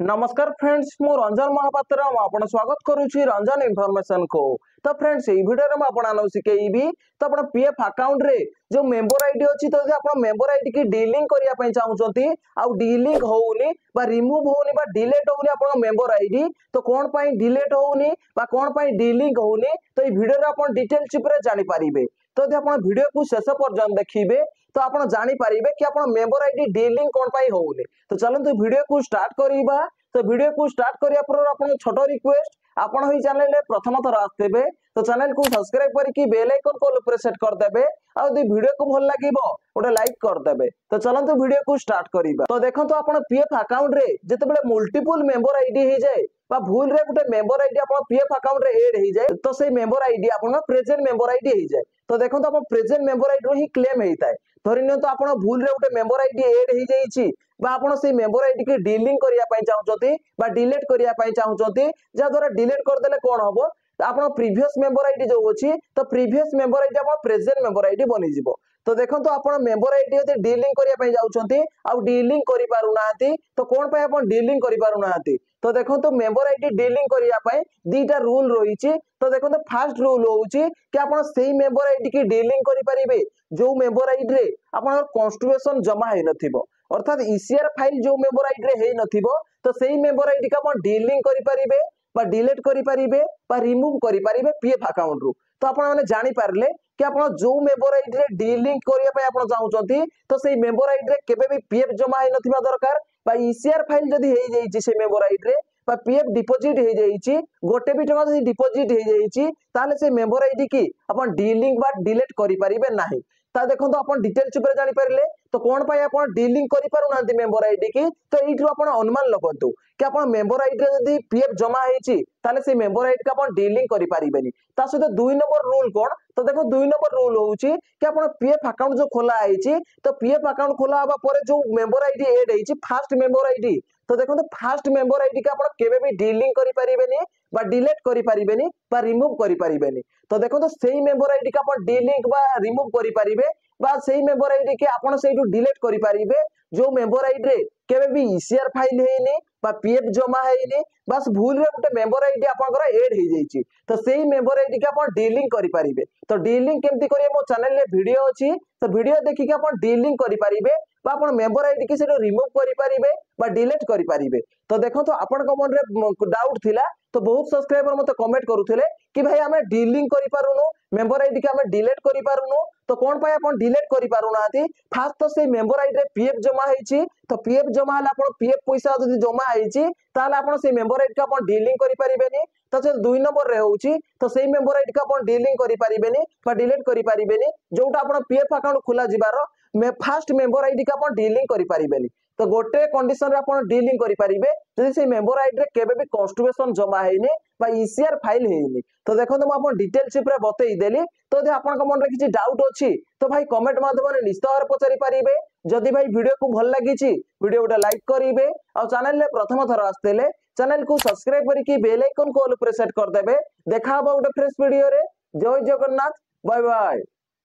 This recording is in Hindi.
नमस्कार फ्रेंड्स मु रंजन महापात्र आपण स्वागत करुच्ची रंजन इनफॉरमेशन को। तो फ्रेंड्स ये वीडियो में आपन शिखेबी तो आप पीएफ अकाउंट रे जो मेंबर आईडी अच्छी तो आप मेंबर आईडी की डिलिंक करने चाहते आउ डिलिंक होउनी बा रिमूव होउनी बा डिलीट होउनी आपन मेंबर आईडी तो कौन पाई डिलीट होउनी बा कौन पाई डिलिंक होउनी तो ये वीडियो रे आपन डिटेल चिप रे जानि पारिबे। तो यदि आपन वीडियो को शेष पर्यंत देखिबे तो आपन जानि पारिबे कि आपन मेंबर आईडी डिलिंक कौन पाई होउनी। तो चलନ୍ତୁ वीडियो को स्टार्ट करिबा। तो वीडियो को स्टार्ट करिया पर आपन छोटो रिक्वेस्ट आपण ही चैनल रे प्रथम थर आस्तेबे तो चैनल को सब्सक्राइब करके बेल आइकन को ऊपर सेट कर देबे और यदि वीडियो को भल लागिबो ओटे लाइक कर देबे। तो चलନ୍ତୁ वीडियो को स्टार्ट करिबा। तो देखंतु आपण पीएफ अकाउंट रे जतेबेले मल्टीपल मेंबर आईडी हे जाय बा भूल रे गुटे मेंबर आईडी आपण पीएफ अकाउंट रे ऐड हे जाय तो से मेंबर आईडी आपण प्रेजेंट मेंबर आईडी हे जाय। तो देखंतु आपण प्रेजेंट मेंबर आईडी रो ही क्लेम हेइताय। धरि नियंतु आपण भूल रे गुटे मेंबर आईडी ऐड हे जायछि बा आपण से मेंबर आईडी के डिलिंक करिया पई चाहउछथि बा डिलीट करिया पई चाहउछथि जा द्वारा डिलीट कर देले कोन हबो आपण प्रीवियस मेंबर आईडी जो अछि तो प्रीवियस मेंबर आईडी आपण प्रेजेंट मेंबर आईडी बनि जिवो। तो देखंतु आपण मेंबर आईडी यदि डिलिंक करिया पई जाउछथि आ डिलिंक करि पारु नाहंती तो कोन पय आपण डिलिंक करि पारु नाहंती। तो देखंतु मेंबर आईडी डिलिंक करिया पई दीटा रूल रहिछि। तो देखंतु फर्स्ट रूल होउछि कि आपण सेही मेंबर आईडी की डिलिंक करि परिबे जो मेंबर आईडी रे आपण कॉन्स्टिट्यूशन जमा हे नथिबो अर्थात ईसीआर फाइल जो मेंबर आईडी रे हे नथिबो तो सेही मेंबर आईडी का आपण डिलिंक करि परिबे बा डिलीट करि परिबे बा रिमूव करि परिबे पीएफ अकाउंट रु। तो आपण माने जानि पारले कि आपण जो मेंबर आईडी रे डिलिंक करिया पय आपण चाहउछथि तो सेही मेंबर आईडी रे केबे भी पीएफ जमा हे नथिबा दरकार बा ईसीआर फाइल जदी हे जाईछि से मेंबर आईडी रे बा पीएफ डिपॉजिट हे जाईछि गोटे भी टका जदी डिपॉजिट हे जाईछि ताले से मेंबर आईडी की आपण डिलिंक बा डिलीट करि परिबे नाही। ता देखंतु आपण डिटेल चिपरे जानि पारले तो कोन पाई आपण डिलिंक करि पारु नांती मेंबर आईडी की तो एइठु आपण अनुमान लगंतु कि आपण मेंबर आईडी रे जदी पीएफ जमा हेछि ताले से मेंबर आईडी का आपण डिलिंक करि पारिबेनी। ता सहित 2 नंबर रूल कोन तो देखो 2 नंबर रूल होउछि कि आपण पीएफ अकाउंट जो खोला आइछि तो पीएफ अकाउंट खोला हबा परे जो मेंबर आईडी ऐड हेछि फर्स्ट मेंबर आईडी तो देखो फर्स्ट मेंबर आईडी का आपण केबे भी डिलिंक करि पारिबेनी बा डिलीट करि पारिबेनी बा रिमूव करि पारिबेनी। तो देखो तो सेही मेंबर आईडी का आपण डिलिंक बा रिमूव करि पारिबे बा सेही मेंबर आईडी के आपण सेही डिलीट करि पारिबे जो मेंबर आईडी रे केबे भी ईसीआर फाइल हेइनी बा पीएफ जमा हेइनी बस भूल रे गुटे मेंबर आईडी आपनकर ऐड हे जाईछि तो सेही मेंबर आईडी के आपण डिलिंक करि पारिबे। तो डिलिंक केमति करिए मो चैनल रे वीडियो अछि तो वीडियो देखि के आपण डिलिंक करि पारिबे बा आपण मेंबर आईडी के सेटो रिमूव करि पारिबे बा डिलीट करि पारिबे। तो देखंतु आपण को मन रे डाउट थिला तो बहुत सब्सक्राइबर मते कमेंट करूथिले कि भाई हमें डिलिंक करि पारुनु मेंबर आईडी के हमें डिलीट करि पारुनु तो कोन पाई आपण डिलीट करि पारु नाथि फास्ट तो से मेंबर आईडी रे पीएफ जमा हेछि तो पीएफ जमा हला आपण पीएफ पैसा जदि जमा हेछि ताले आपण से मेंबर आईडी का आपण डिलिंक करि पारिबेनी। तो से 2 नंबर रे होउछि तो सेही मेंबर आईडी का आपण डिलिंक करि पारिबेनी बा डिलीट करि पारिबेनी जोटा आपण पीएफ अकाउंट खोला जिबार में फर्स्ट मेंबर आईडी का आपण डिलिंक करि पारिबेनी। तो गोटे कंडीशन रे आपण डिलिंक करि पारिबे जदि से मेंबर आईडी रे केबे भी कॉन्स्टिट्यूशन जमा हेइनी बा ईसीआर फाइल हेइनी। तो देखो म आपण डिटेल चिप रे बतई देली तो यदि आपण को मन रे किछि डाउट अछि तो भाई कमेंट माध्यम रे निश्चित भाବରେ पचारि पारिबे। जदि भाई वीडियो को भल लागिछि वीडियो उटा लाइक करिवे और चैनल रे प्रथम थर आस्तेले चैनल को सब्सक्राइब करके बेल आइकन को ऑल ऊपर सेट कर देबे। देखा हबो उटा फ्रेश वीडियो रे। जय जगन्नाथ बाय बाय।